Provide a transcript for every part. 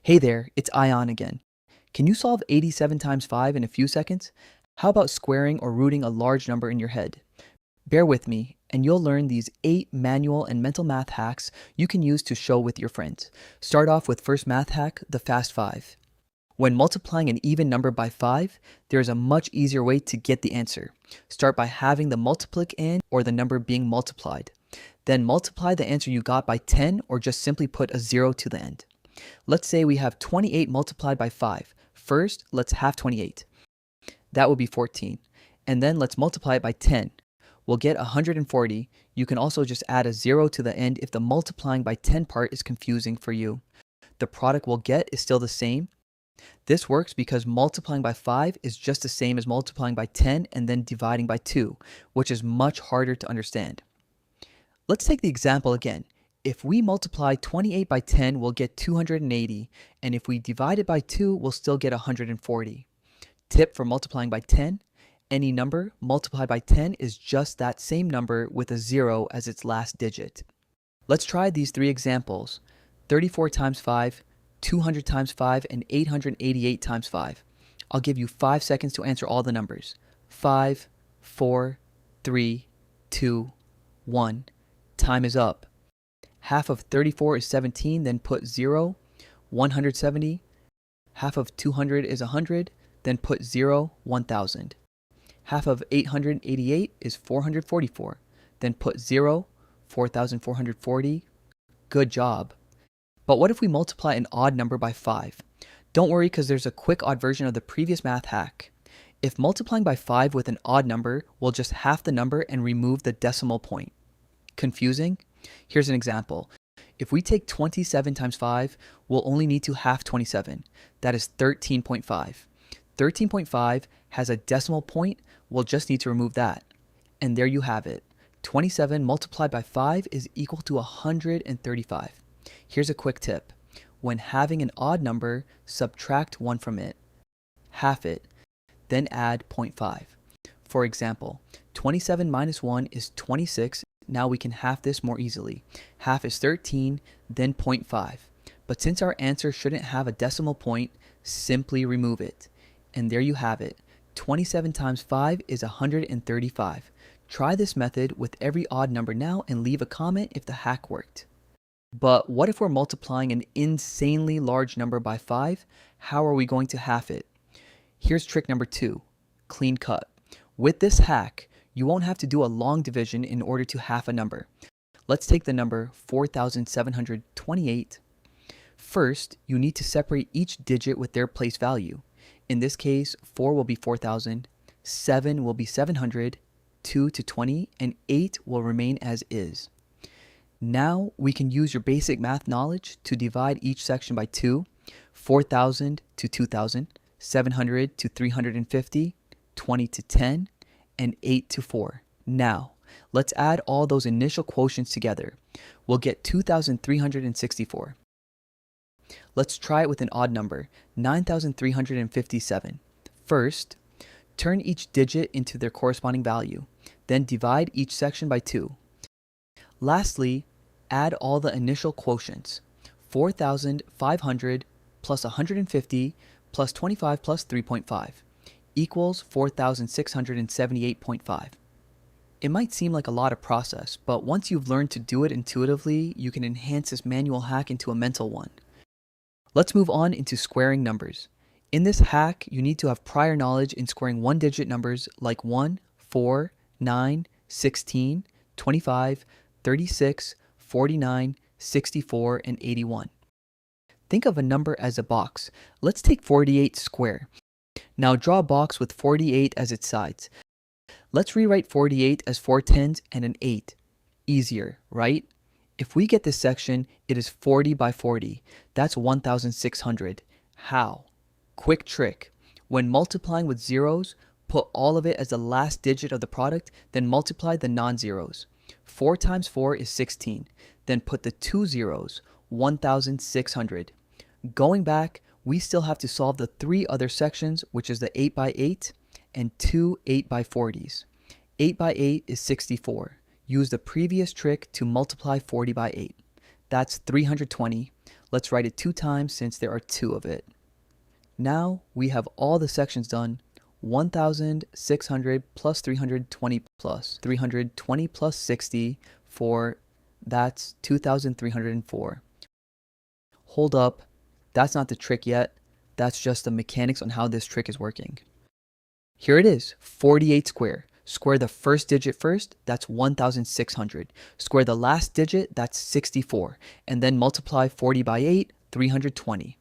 Hey there, it's Ion again. Can you solve 87 times 5 in a few seconds? How about squaring or rooting a large number in your head? Bear with me, and you'll learn these 8 manual and mental math hacks you can use to show with your friends. Start off with first math hack, the fast 5. When multiplying an even number by 5, there's a much easier way to get the answer. Start by having the multiplicand or the number being multiplied. Then multiply the answer you got by 10 or just simply put a 0 to the end. Let's say we have 28 multiplied by 5. First, let's half 28. That will be 14. And then let's multiply it by 10. We'll get 140. You can also just add a 0 to the end if the multiplying by 10 part is confusing for you. The product we'll get is still the same. This works because multiplying by 5 is just the same as multiplying by 10 and then dividing by 2, which is much harder to understand. Let's take the example again. If we multiply 28 by 10, we'll get 280, and if we divide it by 2, we'll still get 140. Tip for multiplying by 10, any number multiplied by 10 is just that same number with a 0 as its last digit. Let's try these 3 examples, 34 times 5, 200 times 5, and 888 times 5. I'll give you 5 seconds to answer all the numbers. 5, 4, 3, 2, 1. Time is up. Half of 34 is 17, then put 0, 170. Half of 200 is 100, then put 0, 1000. Half of 888 is 444, then put 0, 4440. Good job. But what if we multiply an odd number by 5? Don't worry, because there's a quick odd version of the previous math hack. If multiplying by 5 with an odd number, we'll just half the number and remove the decimal point. Confusing? Here's an example. If we take 27 times 5, we'll only need to half 27. That is 13.5. 13.5 has a decimal point. We'll just need to remove that. And there you have it. 27 multiplied by 5 is equal to 135. Here's a quick tip. When having an odd number, subtract 1 from it. Half it. Then add 0.5. For example, 27 minus 1 is 26. Now we can half this more easily. Half is 13, then 0.5. But since our answer shouldn't have a decimal point, simply remove it. And there you have it. 27 times 5 is 135. Try this method with every odd number now and leave a comment if the hack worked. But what if we're multiplying an insanely large number by 5? How are we going to half it? Here's trick number 2, clean cut. With this hack, you won't have to do a long division in order to half a number. Let's take the number 4,728. First, you need to separate each digit with their place value. In this case, 4 will be 4,000, 7 will be 700, 2 to 20, and 8 will remain as is. Now we can use your basic math knowledge to divide each section by 2, 4,000 to 2,000, 700 to 350, 20 to 10, and 8 to 4. Now, let's add all those initial quotients together. We'll get 2,364. Let's try it with an odd number, 9,357. First, turn each digit into their corresponding value. Then divide each section by 2. Lastly, add all the initial quotients. 4,500 plus 150 plus 25 plus 3.5. Equals 4,678.5. It might seem like a lot of process, but once you've learned to do it intuitively, you can enhance this manual hack into a mental one. Let's move on into squaring numbers. In this hack, you need to have prior knowledge in squaring one-digit numbers like 1, 4, 9, 16, 25, 36, 49, 64, and 81. Think of a number as a box. Let's take 48 square. Now draw a box with 48 as its sides. Let's rewrite 48 as 4 tens and an 8. Easier, right? If we get this section, it is 40 by 40. That's 1,600. How? Quick trick. When multiplying with zeros, put all of it as the last digit of the product, then multiply the non-zeros. 4 times 4 is 16. Then put the 2 zeros, 1,600. Going back, we still have to solve the 3 other sections, which is the 8 by 8 and 2 8 by 40s. 8 by 8 is 64. Use the previous trick to multiply 40 by 8. That's 320. Let's write it 2 times since there are 2 of it. Now we have all the sections done. 1,600 plus 320 plus 320 plus 60 for that's 2,304. Hold up, that's not the trick yet. That's just the mechanics on how this trick is working. Here it is, 48 square. Square the first digit first, that's 1,600. Square the last digit, that's 64. And then multiply 40 by 8, 320.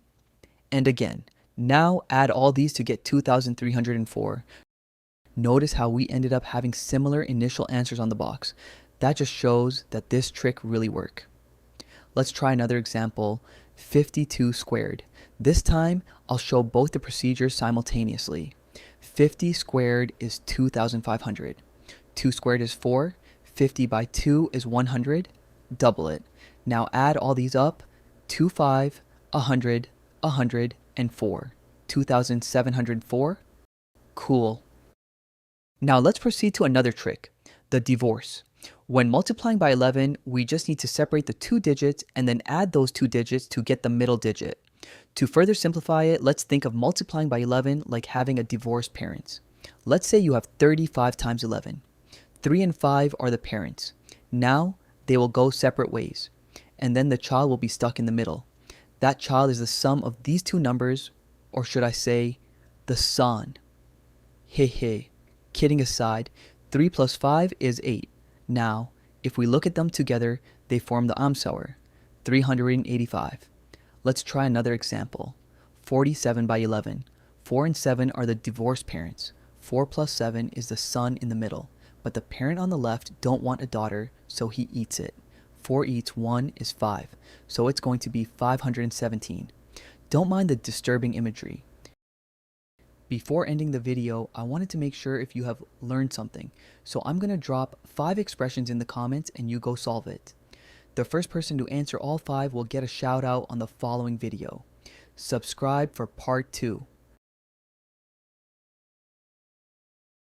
And again, now add all these to get 2,304. Notice how we ended up having similar initial answers on the box. That just shows that this trick really works. Let's try another example, 52 squared. This time, I'll show both the procedures simultaneously. 50 squared is 2,500. 2 squared is 4. 50 by 2 is 100. Double it. Now add all these up. 25, 100, 100, and 4. 2,704. Cool. Now let's proceed to another trick, the divorce. When multiplying by 11, we just need to separate the 2 digits and then add those 2 digits to get the middle digit. To further simplify it, let's think of multiplying by 11 like having a divorced parents. Let's say you have 35 times 11. 3 and 5 are the parents. Now they will go separate ways, and then the child will be stuck in the middle. That child is the sum of these 2 numbers, or should I say, the son. Hey, kidding aside, 3 plus 5 is 8. Now, if we look at them together, they form the Amsauer, 385. Let's try another example, 47 by 11. 4 and 7 are the divorced parents. 4 plus 7 is the son in the middle, but the parent on the left don't want a daughter, so he eats it. 4 eats 1 is 5, so it's going to be 517. Don't mind the disturbing imagery. Before ending the video, I wanted to make sure if you have learned something, so I'm going to drop 5 expressions in the comments and you go solve it. The first person to answer all 5 will get a shout out on the following video. Subscribe for part 2.